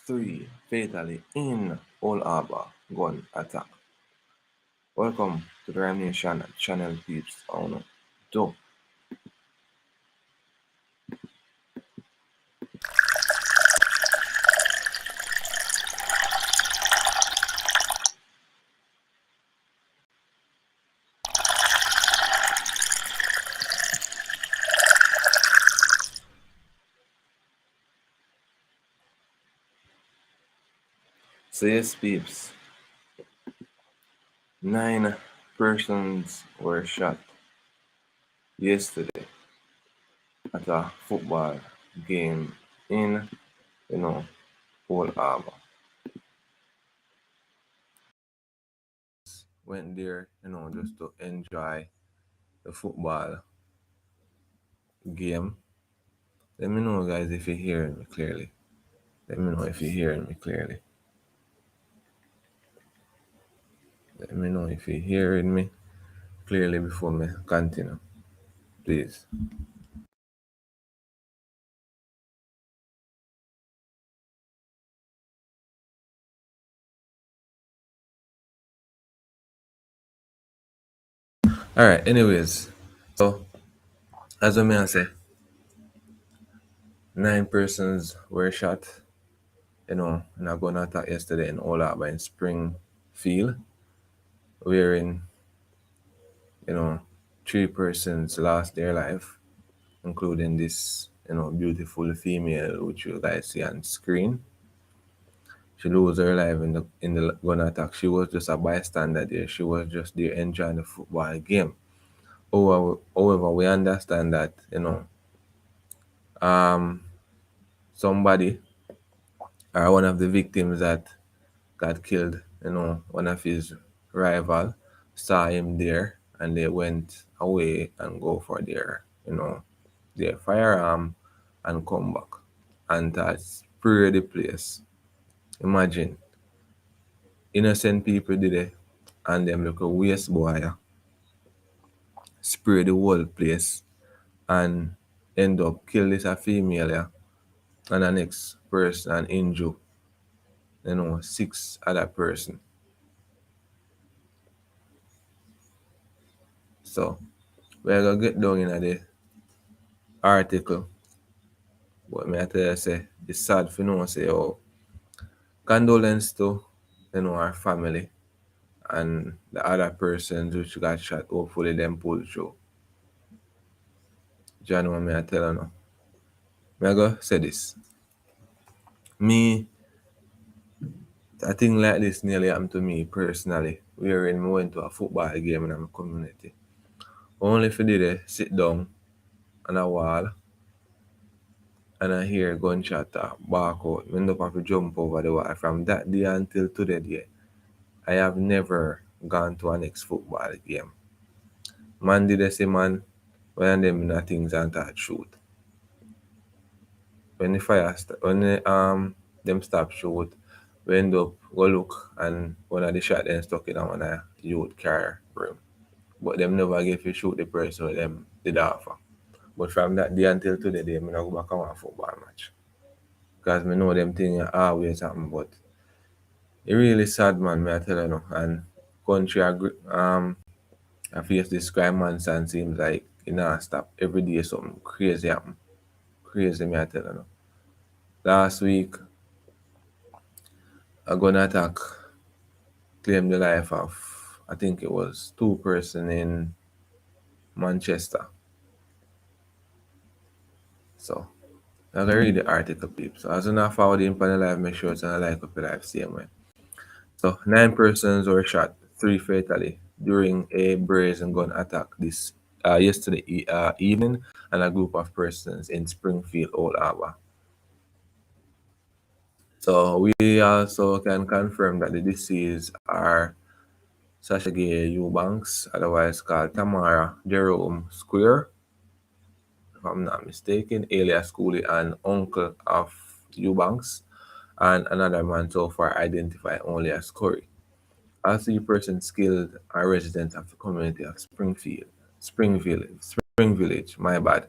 three fatally in Old Harbour gun attack. Welcome to the Rhyme Nation channel peeps on Do. So yes peeps, 9 persons were shot yesterday at a football game in, you know, Old Harbour. Went there, just to enjoy the football game. Let me know guys if you're hearing me clearly. Let me know if you're hearing me clearly. Let me know if you're hearing me clearly before me continue, please. All right. Anyways, so as I may say, 9 persons were shot. In a gun attack yesterday in Old Harbour in Springfield, wherein you know 3 persons lost their life, including this beautiful female which you guys see on screen. She lost her life in the gun attack. She was just a bystander there. She was just there enjoying the football game. However, we understand that um, somebody or one of the victims that got killed, one of his rival saw him there and they went away and go for their firearm and come back and that spray the place. Imagine innocent people did it and them look a waste boy spray the whole place and end up kill this a female, yeah, and the next person and injure 6 other person. So we're gonna get down in the article, but me I tell you say it's sad for no say condolence to our family and the other persons which got shot. Hopefully them pull through. John, what me I tell you now. Me I go say this. Me, a thing like this nearly happened to me personally. Wherein we went to a football game in my community. Only for did sit down on a wall and I hear gunshot bark out. Me end up have to jump over the wall. From that day until today day, I have never gone to a next football game. Man did I say man, when them in a things and that shoot. When the when them stop shoot, we end up go look and one of the shot then stuck in one of youth car room. But them never get to shoot the person with them did offer. But from that day until today, they me not go back on a football match. Because me know them things always happen, but it really sad man, me I tell you no. And country I face this crime months and seems like it not stop. Every day something crazy happen. Crazy me I tell you no. Last week a gun attack claimed the life of I think it was 2 person in Manchester. So I'm gonna read the article peeps. So as you not forward in the live, make sure it's on like up the live same way. So 9 persons were shot, 3 fatally during a brazen gun attack this yesterday evening, and a group of persons in Springfield, Old Harbour. So we also can confirm that the deceased are Sasha Gay Eubanks, otherwise called Tamara Jerome Square, if I'm not mistaken, alias Cooley, and uncle of Eubanks, and another man so far identified only as Corey. All 3 persons killed are residents of the community of Spring Village, my bad.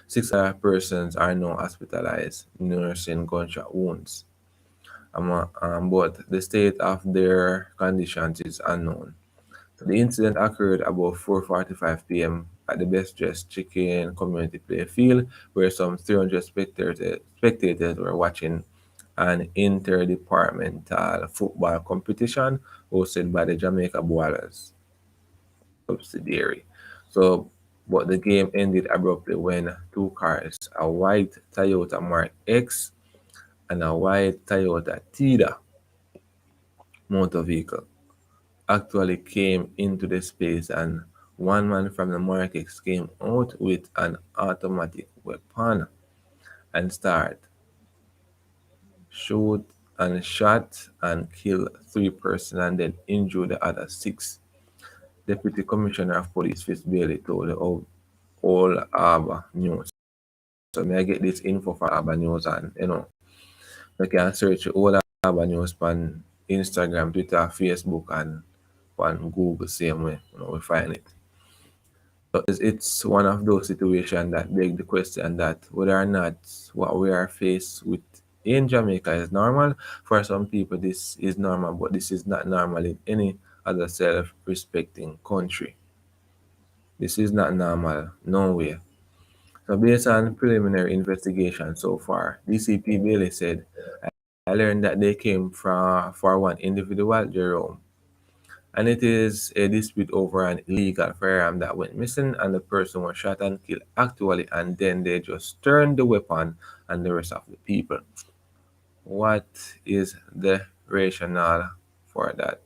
6 other persons are now hospitalized, nursing gunshot wounds. but the state of their conditions is unknown. So the incident occurred about 4:45 p.m. at the Best Dressed Chicken Community Play Field, where some 300 spectators were watching an interdepartmental football competition hosted by the Jamaica Boilers subsidiary. So, but the game ended abruptly when two cars, a white Toyota Mark X and a white Toyota Tida motor vehicle, actually came into the space, and one man from the Mark X came out with an automatic weapon and started shoot and shot and killed three persons and then injured the other six. Deputy Commissioner of Police Fitz Bailey told the All Harbour News. So may I get this info for Harbour News, and you can search All Harbour News on Instagram, Twitter, Facebook, and on Google same way. We find it. So it's one of those situations that beg the question that whether or not what we are faced with in Jamaica is normal. For some people, this is normal, but this is not normal in any other self-respecting country. This is not normal, no way. So based on preliminary investigation so far, DCP Bailey said, I learned that they came from for one individual, Jerome, and it is a dispute over an illegal firearm that went missing, and the person was shot and killed actually, and then they just turned the weapon on the rest of the people. What is the rationale for that?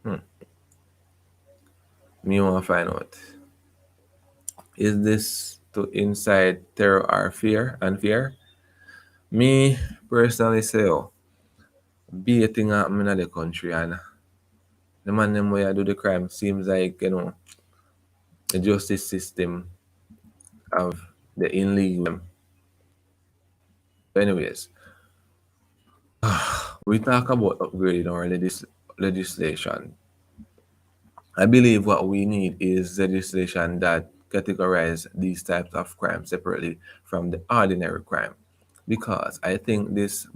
Hmm. Me want to find out. Is this to incite terror or fear and fear? Me personally say, oh, be a thing happen in the country, and the man them way I do the crime seems like the justice system of the illegal. Anyways, we talk about upgrading our legislation. I believe what we need is legislation that categorize these types of crime separately from the ordinary crime, because I think this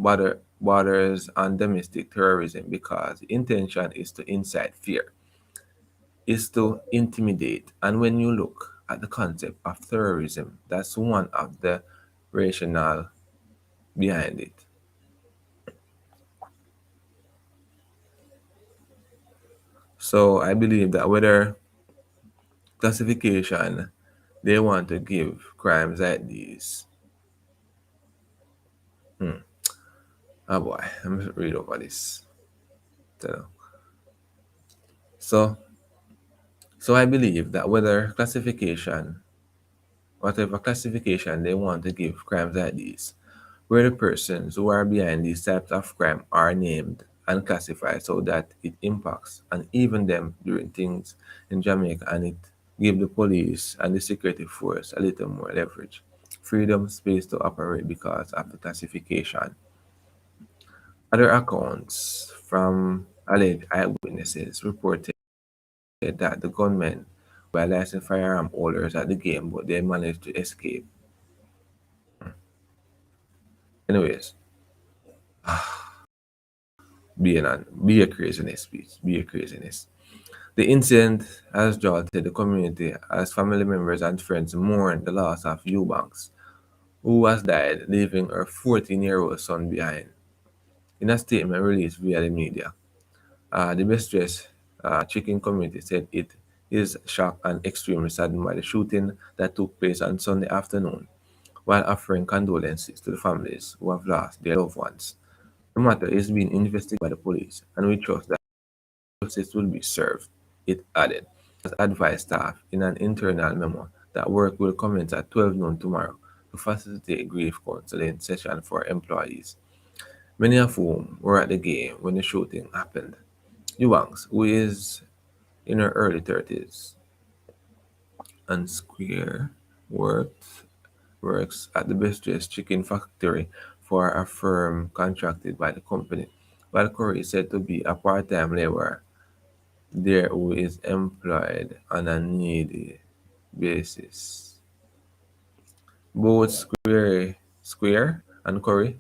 borders on domestic terrorism, because the intention is to incite fear, is to intimidate, and when you look at the concept of terrorism, that's one of the rationale behind it. So I believe that whether classification they want to give crimes like these. Hmm. Oh boy, let me read over this. So, so, so I believe that whatever classification they want to give crimes like these, where the persons who are behind these types of crime are named and classified so that it impacts and even them doing things in Jamaica, and it give the police and the security force a little more leverage, freedom, space to operate because of the classification. Other accounts from alleged eyewitnesses reported that the gunmen were licensed firearm holders at the game, but they managed to escape. Anyways, be a craziness, speech, be a craziness. The incident has jolted the community as family members and friends mourn the loss of Eubanks, who has died, leaving her 14-year-old son behind. In a statement released via the media, the Best Dressed Chicken community said it is shocked and extremely saddened by the shooting that took place on Sunday afternoon, while offering condolences to the families who have lost their loved ones. The matter is being investigated by the police, and we trust that justice will be served, it added. As advised staff in an internal memo that work will commence at 12 noon tomorrow to facilitate grief counseling session for employees, many of whom were at the game when the shooting happened. Eubanks, who is in her early 30s and Square worked works at the Best Dressed Chicken Factory for a firm contracted by the company, while Corey is said to be a part-time laborer there who is employed on a needy basis. Both Square and Corey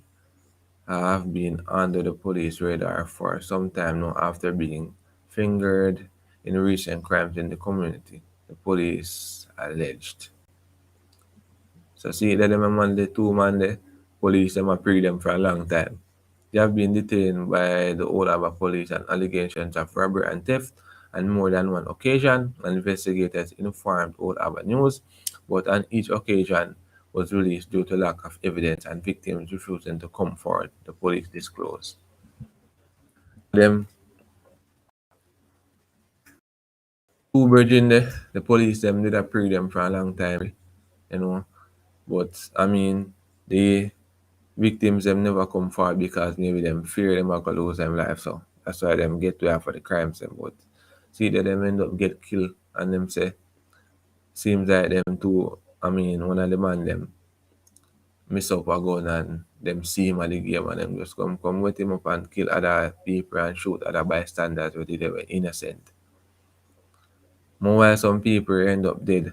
have been under the police radar for some time now after being fingered in recent crimes in the community, the police alleged. So see that them a man the two man there, police them a pre them for a long time. They have been detained by the Old Harbour police on allegations of robbery and theft on more than one occasion. Investigators informed Old Harbour News, but on each occasion was released due to lack of evidence and victims refusing to come forward, the police disclosed. Them two virgin there, the police them did apprehend them for a long time, you know. But I mean the victims them never come forward because maybe them fear them are gonna lose them life. So that's why them get to for the crimes them. But see that them end up get killed and them say seems like them two I mean one of the man them miss up a gun and them see him at the game and them just come with him up and kill other people and shoot other bystanders who they were innocent. More while some people end up dead,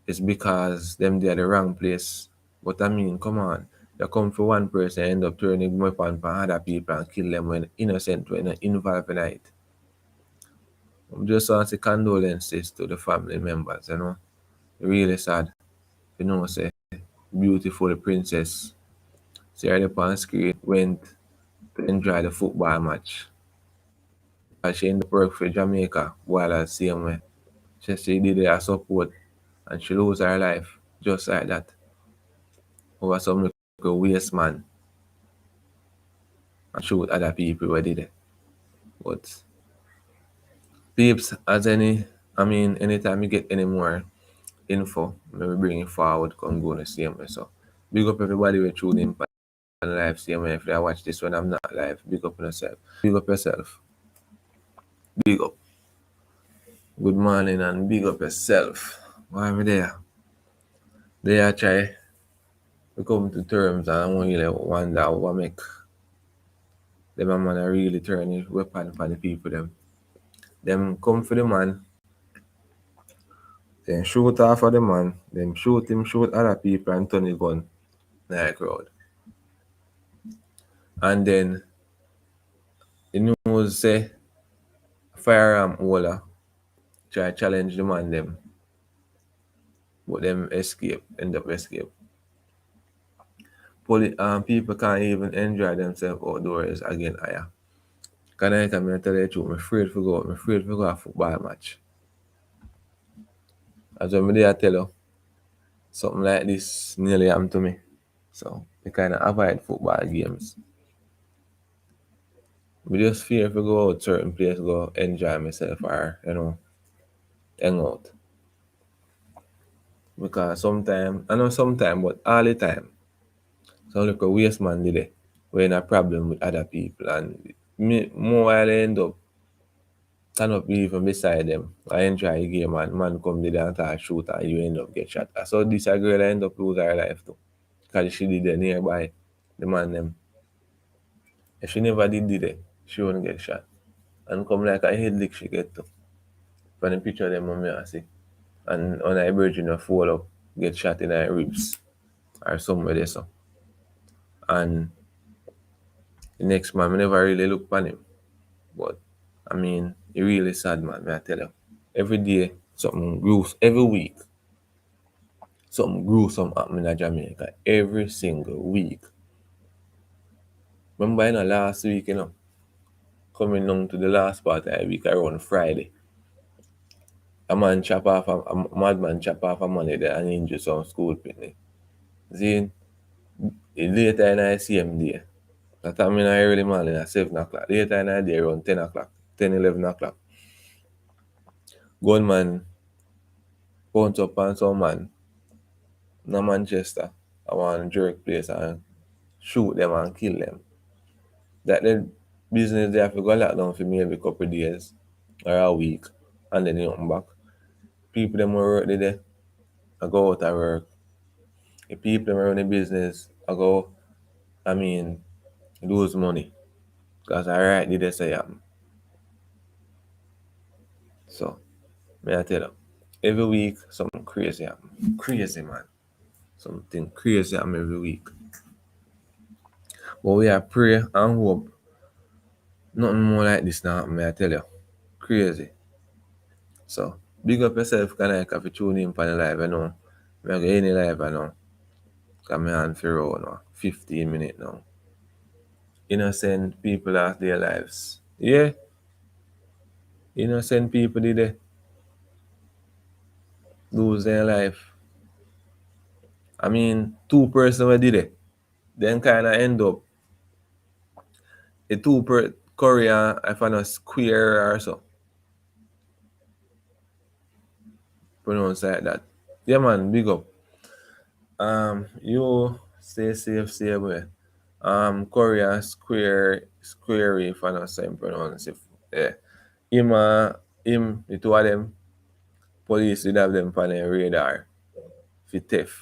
it's because them they are the wrong place. But I mean, come on. You come for one person end up turning weapon on other people and kill them when innocent when not involved in it. I'm just want to say condolences to the family members, you know. Really sad. You know, say beautiful princess. See her up on screen went to enjoy the football match. And she ended up work for Jamaica while the same way. She did her support and she lose her life just like that. Over some little waste man and shoot other people where did it. But peeps, as any, I mean, anytime you get any more info, maybe bring it forward, come go the same way. So, big up everybody who tune in on live same way. If they watch this when I'm not live, big up yourself. Big up yourself. Big up. Good morning and big up yourself. Why am I there? They are try to come to terms and I want you to wonder what make them a man a really turn his weapon for the people them. Them come for the man, then shoot off of the man, then shoot him, shoot other people and turn the gun in the crowd. And then the news say firearm holder try challenge the man them, but them escape, end up escape. People can't even enjoy themselves outdoors again higher. Can I tell you the truth? I'm afraid to go out. I'm afraid to go a football match. As when I tell you, something like this nearly happened to me. So I kind of avoid football games. We just fear if I go out certain place, go enjoy myself or, hang out. Because sometimes, I know sometimes, but all the time, some little waste man did it. We're in a problem with other people. And me, more while I end up stand up even beside them. I enjoy the game and man come there and start shoot and you end up get shot. I saw this a girl end up lose her life too. Because she did it nearby the man them. If she never did it, she wouldn't get shot. And come like a head lick she get to. From the picture them on me I see. And on a virgin of fall up, get shot in her ribs or somewhere there so. And the next man, I never really look upon him. But I mean, he really sad man, may I tell you. Every day, something gruesome, every week, something gruesome happening in Jamaica. Every single week. Remember, last week, coming down to the last part of the week around Friday, a man chop off, a madman chop off a money there and injure some school picnic. Then, later in the same day, that time in the early morning at 7 o'clock, later in the day around 10 o'clock, 10, 11 o'clock, gunman punch up on some man in Manchester, I want jerk place and shoot them and kill them. That the business they have to go lock down for maybe a couple of days or a week and then you come back. People them who work there, I go out of work. The people them run the business, I mean, lose money. Because I right did they say happen. So, may I tell you, every week something crazy happen. Crazy man. Something crazy happen every week. But we are pray and hope nothing more like this now happen, I tell you. Crazy. So big up yourself, can I if you tune in for the live, you know. I go any live I know. Cause me on for around now, 15 minutes now. Innocent people lost their lives. Yeah, innocent people did they lose their life. I mean, two person were did it. Then kind of end up the two per Korea, if I know square or so, pronounce like that. Yeah, man, big up. You stay safe, stay away. Korea square if I know same pronounce it. Yeah, him, the two of them, police did have them on their radar for theft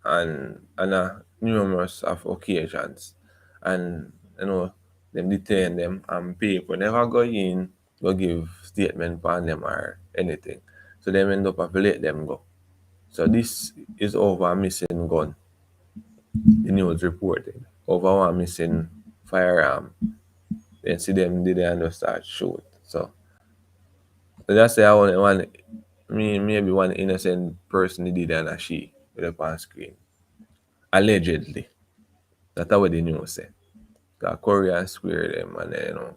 and numerous of occasions. And you know, them detain them and people never go in go give statement on them or anything. So them end up have to let them go. So this is over a missing gun. The news reported. Over one missing firearm. Then see them did and just start shoot. So that's say I want one me maybe one innocent person did and a she with up on screen. Allegedly. That's what the news say. Cause Korea square them and then, you know,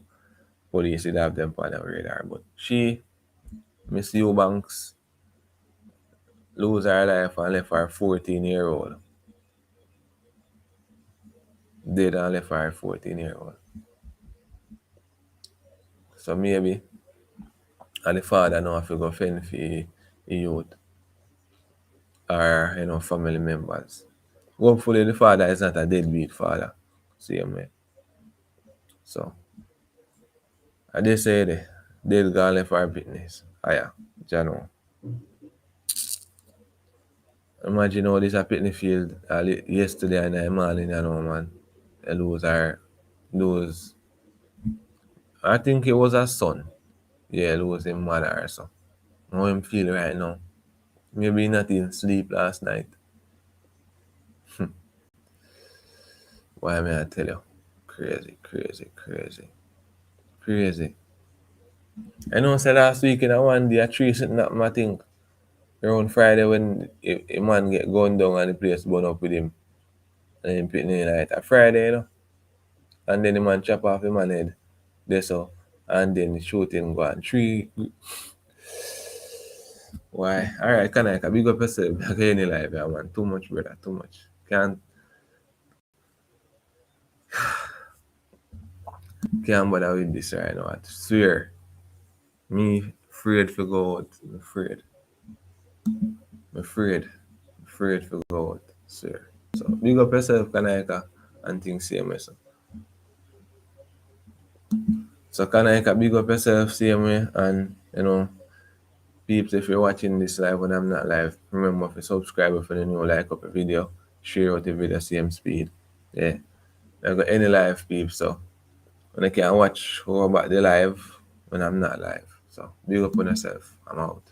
police did have them on the radar. But she, Miss Eubanks, lose her life and left her 14-year-old. Dead and left her 14-year-old. So maybe and the father now have to go fend for the youth or family members. Hopefully the father is not a deadbeat father. Same way. So I they say they'll go left our business. Ah yeah, Jano. Imagine how this happened in the field yesterday and the morning, man. They lose I think it was a son. Yeah, lose him mother or so. How him feel right now. Maybe he not even sleep last night. Why may I tell you? Crazy, crazy, crazy, crazy. I know say last week in a one day a tree sitting up I think around Friday when a man get gunned down and the place burn up with him and him picking in like a Friday, and then the man chop off the man head. There so and then the shooting go on. Three why? Alright, can I big up yourself back in the life, yeah, man. Too much brother, too much. Can't bother with this right now. I swear. Me afraid to go out. I'm afraid. I'm afraid. I'm afraid to go out. Swear. So big up yourself, Kanaika, and things same way. So Kanaika, big up yourself same way, and peeps, if you're watching this live when I'm not live, remember to subscribe for the new like up a video, share out the video same speed. Yeah. I got any live peeps, so when I can watch how about the live when I'm not live. So big up on yourself. I'm out.